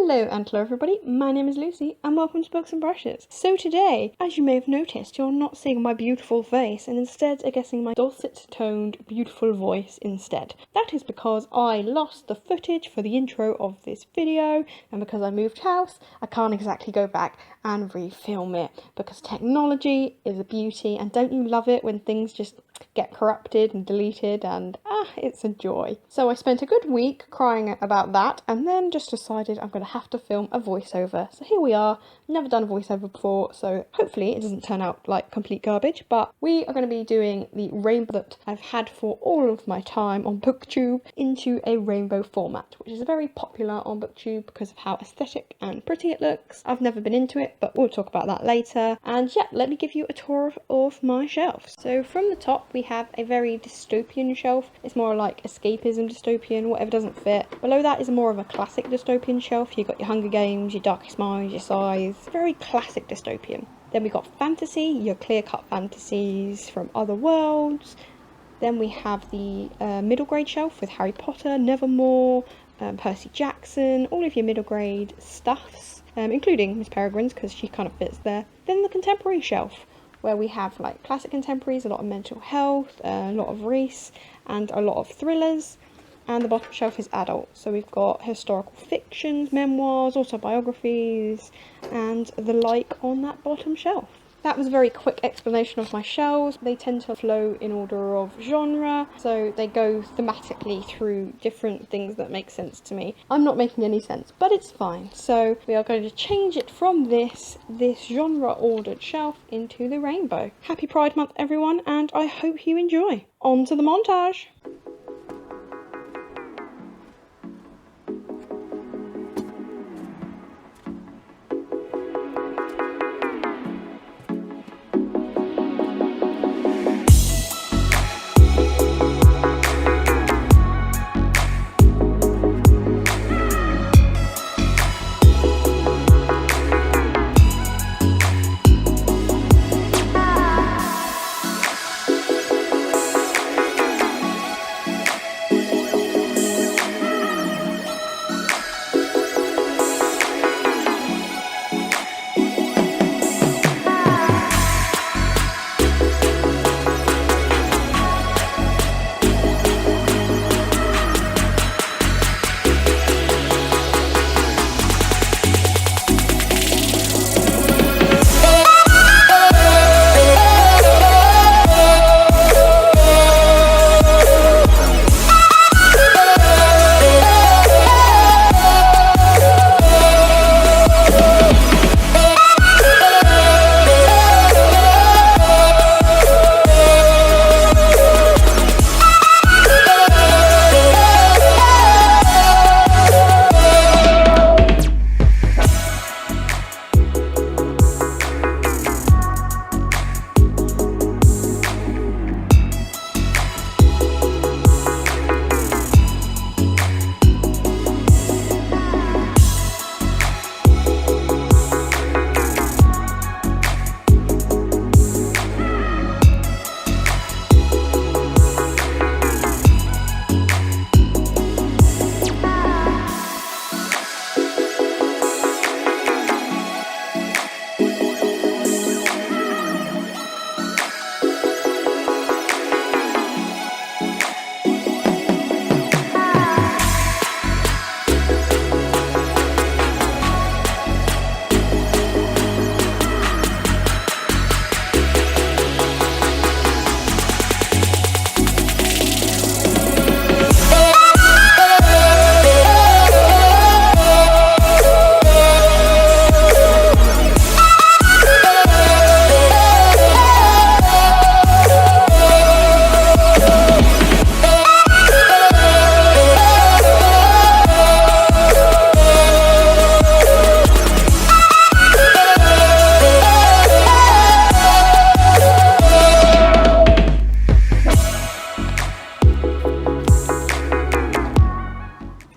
Hello and hello everybody, my name is Lucy and welcome to Books and Brushes. So today, as you may have noticed, you're not seeing my beautiful face and instead are getting my dulcet-toned beautiful voice instead. That is because I lost the footage for the intro of this video, and because I moved house, I can't exactly go back and refilm it because technology is a beauty, and don't you love it when things just get corrupted and deleted, and it's a joy. So I spent a good week crying about that and then just decided I'm going to have to film a voiceover. So here we are, never done a voiceover before, so hopefully it doesn't turn out like complete garbage, but we are going to be doing the rainbow that I've had for all of my time on BookTube into a rainbow format, which is very popular on BookTube because of how aesthetic and pretty it looks. I've never been into it, but we'll talk about that later. And yeah, let me give you a tour of my shelves. So from the top we have a very dystopian shelf. It's more like escapism dystopian, whatever doesn't fit. Below that is more of a classic dystopian shelf. You've got your Hunger Games, your Darkest Minds, your Size, very classic dystopian. Then we got fantasy, your clear-cut fantasies from other worlds. Then we have the middle grade shelf with Harry Potter, Nevermore, Percy Jackson, all of your middle grade stuffs, including Miss Peregrine's because she kind of fits there. Then the contemporary shelf, where we have like classic contemporaries, a lot of mental health, a lot of race, and a lot of thrillers. And the bottom shelf is adult, so we've got historical fictions, memoirs, autobiographies, and the like on that bottom shelf. That was a very quick explanation of my shelves. They tend to flow in order of genre, so they go thematically through different things that make sense to me. I'm not making any sense, but it's fine. So we are going to change it from this genre ordered shelf into the rainbow. Happy Pride Month everyone, and I hope you enjoy. On to the montage.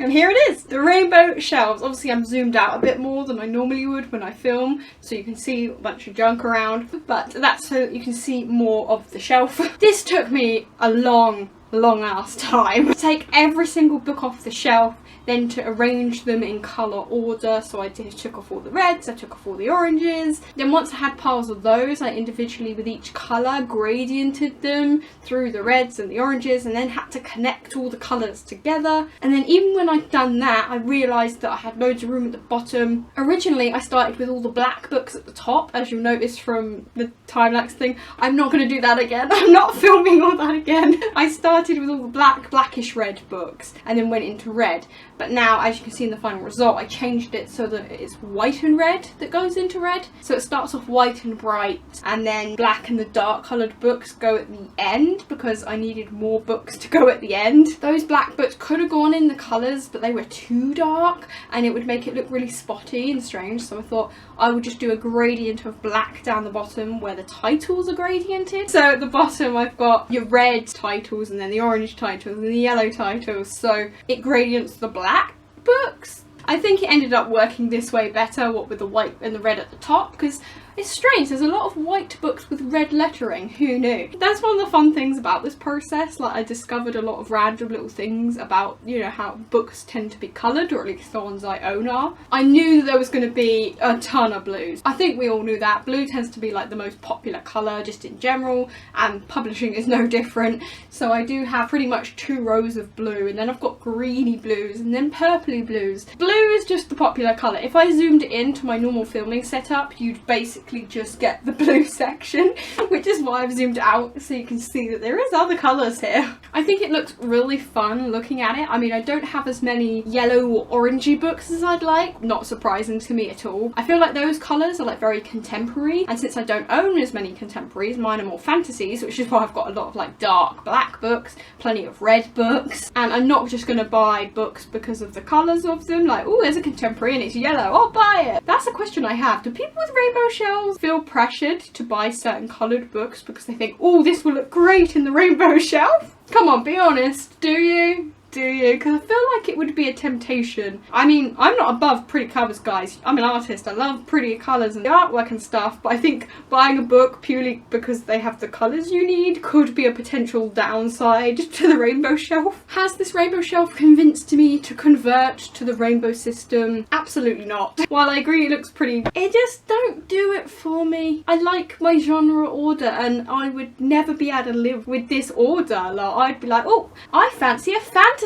And here it is, the rainbow shelves. Obviously I'm zoomed out a bit more than I normally would when I film, so you can see a bunch of junk around, but that's so you can see more of the shelf. This took me a long ass time to take every single book off the shelf, then to arrange them in colour order. So I took off all the reds, I took off all the oranges. Then once I had piles of those, I individually with each colour gradiented them through the reds and the oranges, and then had to connect all the colours together. And then even when I'd done that, I realised that I had loads of room at the bottom. Originally I started with all the black books at the top, as you'll notice from the time-lapse thing. I'm not going to do that again. I'm not filming all that again. I started with all the blackish red books and then went into red. But now, as you can see in the final result, I changed it so that it's white and red that goes into red. So it starts off white and bright, and then black and the dark coloured books go at the end because I needed more books to go at the end. Those black books could have gone in the colours, but they were too dark and it would make it look really spotty and strange. So I thought I would just do a gradient of black down the bottom where the titles are gradiented. So at the bottom I've got your red titles and then the orange titles and the yellow titles. So it gradients the black books. I think it ended up working this way better, what with the white and the red at the top, because it's strange, there's a lot of white books with red lettering, who knew? That's one of the fun things about this process. Like, I discovered a lot of random little things about, you know, how books tend to be coloured, or at least the ones I own are. I knew that there was going to be a ton of blues. I think we all knew that. Blue tends to be like the most popular colour just in general, and publishing is no different. So I do have pretty much 2 rows of blue, and then I've got greeny blues and then purpley blues. Blue is just the popular colour. If I zoomed in to my normal filming setup, you'd basically just get the blue section, which is why I've zoomed out so you can see that there is other colours here. I think it looks really fun looking at it. I mean, I don't have as many yellow or orangey books as I'd like, not surprising to me at all. I feel like those colours are like very contemporary, and since I don't own as many contemporaries, mine are more fantasies, which is why I've got a lot of like dark black books, plenty of red books, and I'm not just going to buy books because of the colours of them, like, oh, there's a contemporary and it's yellow, I'll buy it. That's a question I have. Do people with rainbow shelves feel pressured to buy certain coloured books because they think, oh, this will look great in the rainbow shelf? Come on, be honest. Do you? Do you? Because I feel like it would be a temptation. I mean, I'm not above pretty covers, guys. I'm an artist. I love pretty colours and the artwork and stuff, but I think buying a book purely because they have the colours you need could be a potential downside to the rainbow shelf. Has this rainbow shelf convinced me to convert to the rainbow system? Absolutely not. While I agree it looks pretty, it just don't do it for me. I like my genre order, and I would never be able to live with this order. Like, I'd be like, oh, I fancy a fantasy,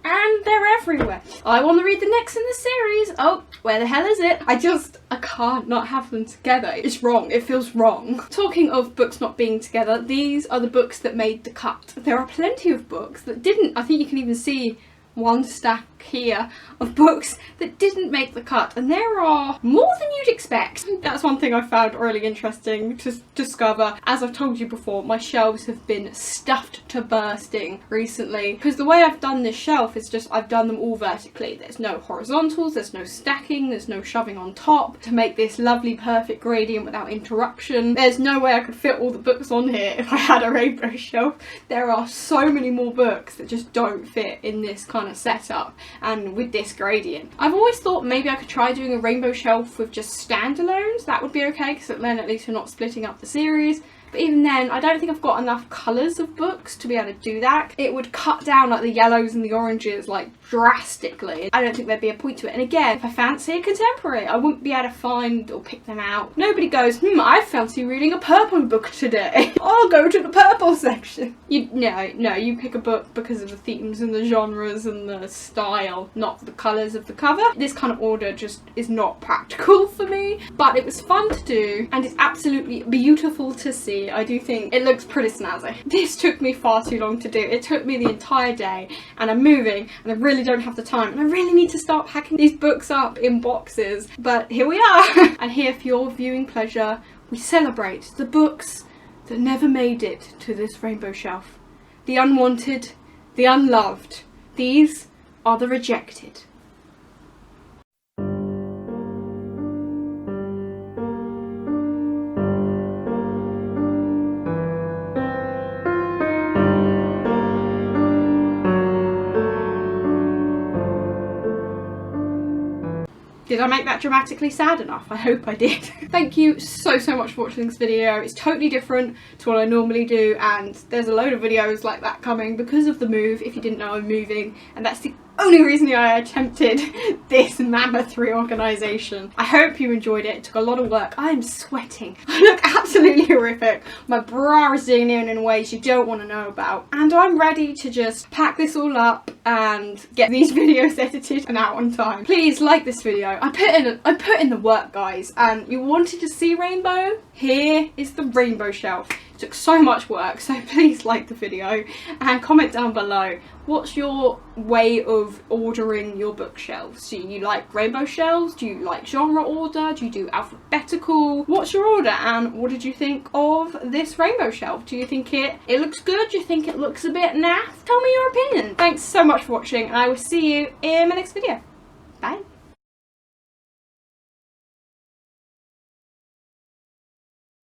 and they're everywhere. I want to read the next in the series. Oh, where the hell is it? I can't not have them together. It's wrong. It feels wrong. Talking of books not being together, these are the books that made the cut. There are plenty of books that didn't. I think you can even see one stack here of books that didn't make the cut, and there are more than you'd expect. That's one thing I found really interesting to discover. As I've told you before, my shelves have been stuffed to bursting recently because the way I've done this shelf is just I've done them all vertically. There's no horizontals, there's no stacking, there's no shoving on top to make this lovely perfect gradient without interruption. There's no way I could fit all the books on here if I had a rainbow shelf. There are so many more books that just don't fit in this kind of setup and with this gradient. I've always thought maybe I could try doing a rainbow shelf with just standalones. That would be okay because then at least you're not splitting up the series. But even then, I don't think I've got enough colours of books to be able to do that. It would cut down like the yellows and the oranges like drastically. I don't think there'd be a point to it. And again, if I fancy a contemporary, I wouldn't be able to find or pick them out. Nobody goes, I fancy reading a purple book today. I'll go to the purple section. No, you pick a book because of the themes and the genres and the style, not the colours of the cover. This kind of order just is not practical for me, but it was fun to do and it's absolutely beautiful to see. I do think it looks pretty snazzy. This took me far too long to do. It took me the entire day, and I'm moving and I really don't have the time, and I really need to start packing these books up in boxes, but here we are. And here, for your viewing pleasure, we celebrate the books that never made it to this rainbow shelf. The unwanted, the unloved. These are the rejected. Did I make that dramatically sad enough? I hope I did. Thank you so much for watching this video. It's totally different to what I normally do, and there's a load of videos like that coming because of the move. If you didn't know, I'm moving, and that's the only reason I attempted this mammoth reorganisation. I hope you enjoyed it. It took a lot of work. I am sweating. I look absolutely horrific. My bra is digging in ways you don't want to know about. And I'm ready to just pack this all up and get these videos edited and out on time. Please like this video. I put in the work, guys, and you wanted to see rainbow? Here is the rainbow shelf. It took so much work, so please like the video and comment down below. What's your way of ordering your bookshelves? Do you like rainbow shelves? Do you like genre order? Do you do alphabetical? What's your order, and what did you think of this rainbow shelf? Do you think it looks good? Do you think it looks a bit naff? Tell me your opinion. Thanks so much for watching, and I will see you in my next video. Bye.